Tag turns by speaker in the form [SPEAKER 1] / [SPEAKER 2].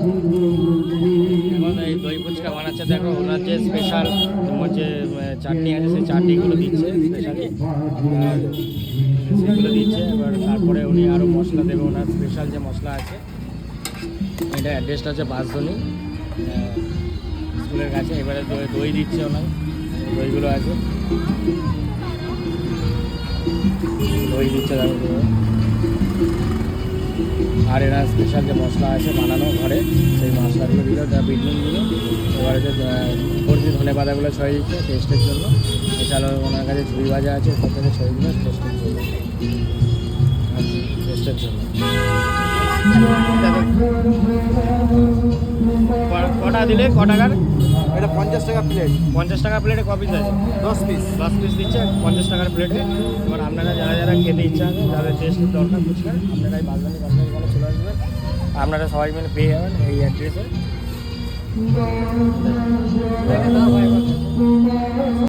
[SPEAKER 1] এখন এই দই ফুচকা বানাচ্ছে, দেখো ওনার যে স্পেশাল তোমার যে চাটনি আছে সেই চাটনিগুলো দিচ্ছে স্পেশালি, সেগুলো দিচ্ছে। এবার তারপরে উনি আরও মশলা দেবে, ওনার স্পেশাল যে মশলা আছে। এটা অ্যাড্রেসটা হচ্ছে বাঁশদ্বনি স্কুলের কাছে। এবারে দই দিচ্ছে ওনার, দইগুলো আছে, দই দিচ্ছে দেখো। আর এরা স্পেশাল যে মশলা আছে বানানো ঘরে, সেই মশলাগুলো দিল, যা বিট নুন দিল। এবারে যে কর্জি ধনে পাতাগুলো ছড়িয়ে দিচ্ছে টেস্টের জন্য। এছাড়াও ওনার কাছে ঝুড়ি ভাজা আছে, ওপর থেকে ছড়িয়ে দিল টেস্টের জন্য, টেস্টের জন্য। কটা দিলে ক টাকার?
[SPEAKER 2] এটা 50 টাকা প্লেট।
[SPEAKER 1] 50 টাকা প্লেটে ক পিস আছে?
[SPEAKER 2] 10 পিস।
[SPEAKER 1] 10 পিস দিচ্ছে 50 টাকার প্লেটে। এবার আপনারা যারা যারা খেতে ইচ্ছা আছে, যাদের টেস্টের দরকার ফুচকার, আপনারা এই বাঁশদ্বনি কনসার্ট চলে আসবেন। আপনারা সবাই মিলে পেয়ে যাবেন এই অ্যাড্রেসে।